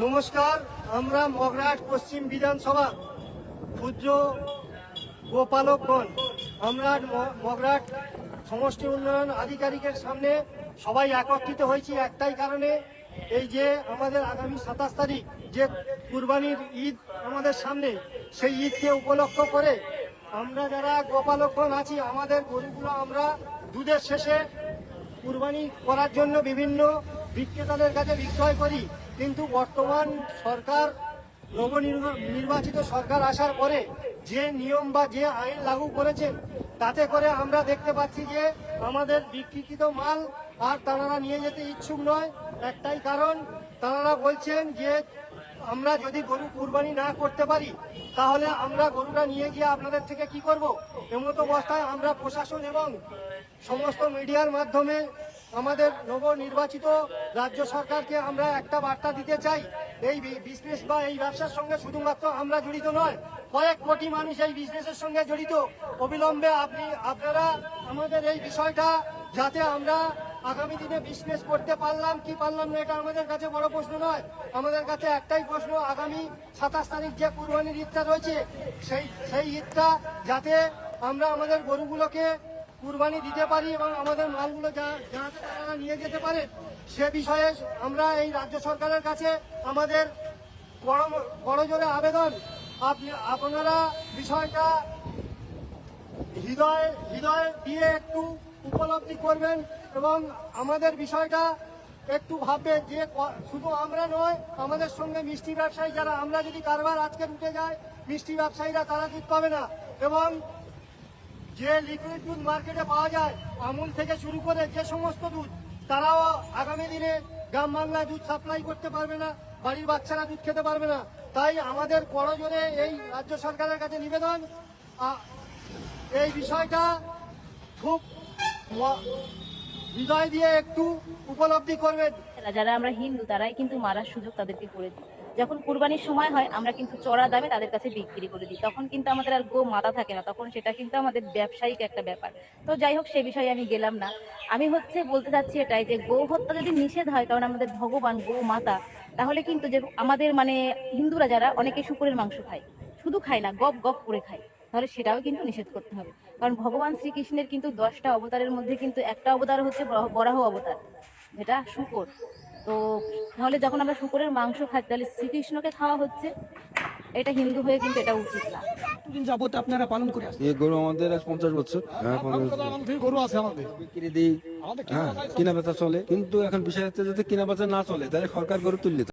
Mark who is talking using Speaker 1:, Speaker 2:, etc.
Speaker 1: নমস্কার, আমরা মগরাট পশ্চিম বিধানসভা ক্ষুদ্র গোপালকগণ আমরা মগরাট সমষ্টি উন্নয়ন আধিকারিকের সামনে সবাই একত্রিত হয়েছি একটাই কারণে, এই যে আমাদের আগামী 27 তারিখ যে কুরবানির ঈদ আমাদের সামনে, সেই ঈদকে উপলক্ষ করে আমরা যারা গোপালকগণ আছি আমাদের গরুগুলো আমরা দুধের শেষে কুরবানি করার জন্য বিভিন্ন বিক্রেতাদের কাছে বিক্রয় করি। কিন্তু বর্তমান সরকার, নবনির্বাচিত সরকার আসার পরে যে নিয়ম বা যে আইন লাগু করেছেন, তাতে করে আমরা দেখতে পাচ্ছি যে আমাদের বিক্রিকৃত মাল আর তারা নিয়ে যেতে ইচ্ছুক নয়। একটাই কারণ, তারা বলছেন যে আমরা যদি গরু কুরবানি না করতে পারি তাহলে আমরা গরুটা নিয়ে গিয়ে আপনাদের থেকে কি করব। এমতো অবস্থায় আমরা প্রশাসন এবং সমস্ত মিডিয়ার মাধ্যমে আমাদের নবনির্বাচিত রাজ্য সরকারকে আমরা একটা বার্তা দিতে চাই, এই বিজনেস বা এই ব্যবসার সঙ্গে শুধুমাত্র আমরা জড়িত নয়, কয়েক কোটি মানুষ এই বিজনেসের সঙ্গে জড়িত। অবিলম্বে আপনারা আমাদের এই বিষয়টা, যাতে আমরা আগামী দিনে বিজনেস করতে পারলাম কি পারলাম না, এটা আমাদের কাছে বড় প্রশ্ন নয়। আমাদের কাছে একটাই প্রশ্ন, আগামী 27 তারিখ যে কুরবানির ঈদটা রয়েছে, সেই ঈদটা যাতে আমরা আমাদের গরুগুলোকে কুরবানি দিতে পারি এবং আমাদের মালগুলো যাতে তারা নিয়ে যেতে পারে, সে বিষয়ে আমরা এই রাজ্য সরকারের কাছে আমাদের বড় জোরে আবেদন, আপনারা বিষয়টা হৃদয় দিয়ে একটু উপলব্ধি করবেন এবং আমাদের বিষয়টা একটু ভাববেন যে শুধু আমরা নয়, আমাদের সঙ্গে মিষ্টি ব্যবসায়ী যারা, আমরা যদি কারবার আজকে উঠে যায়, মিষ্টি ব্যবসায়ীরা তারা দুধ পাবে না। এবং যে লিকুইড দুধ মার্কেটে পাওয়া যায়, আমুল থেকে শুরু করে যে সমস্ত দুধ, তারাও আগামী দিনে গ্রাম বাংলায় দুধ সাপ্লাই করতে পারবে না, বাড়ির বাচ্চারা দুধ খেতে পারবে না। তাই আমাদের করজোরে এই রাজ্য সরকারের কাছে নিবেদন, এই বিষয়টা খুব হৃদয় দিয়ে একটু উপলব্ধি করবেন।
Speaker 2: যারা আমরা হিন্দু তারাই কিন্তু মারার সুযোগ তাদেরকে করে দিই। যখন কুরবানির সময় হয় আমরা কিন্তু চড়া দামে তাদের কাছে বিক্রি করে দিই, তখন কিন্তু আমাদের আর গো মাথা থাকে না, তখন সেটা কিন্তু আমাদের ব্যবসায়িক একটা ব্যাপার। তো যাই হোক, সে বিষয়ে আমি গেলাম না। আমি বলতে চাচ্ছি এটাই যে গো হত্যা যদি নিষেধ হয়, কারণ আমাদের ভগবান গো মাতা, তাহলে কিন্তু যে আমাদের হিন্দুরা যারা অনেকে শুকরের মাংস খায়, শুধু খায় না, গপ গপ করে খায়, তাহলে সেটাও কিন্তু নিষেধ করতে হবে। কারণ ভগবান শ্রীকৃষ্ণের কিন্তু 10টা অবতারের মধ্যে কিন্তু একটা অবতার হচ্ছে বরাহ অবতার, যেটা শুকর। তো তাহলে যখন আমরা শুকরের মাংস খাই, তাহলে শ্রীকৃষ্ণকে খাওয়া হচ্ছে, এটা হিন্দু হয়ে কিন্তু এটা উচিত না।
Speaker 3: কতদিন যাবত আপনারা পালন করে আসছেন?
Speaker 4: এই গরু আমাদের 50 বছর। হ্যাঁ, 50 বছর
Speaker 3: গরু আছে আমাদের,
Speaker 4: বিক্রি দিই। হ্যাঁ, কিনা বেচা চলে, কিন্তু এখন বিষয় হচ্ছে যদি কিনা বেচা না চলে তাহলে সরকার গরু তুললে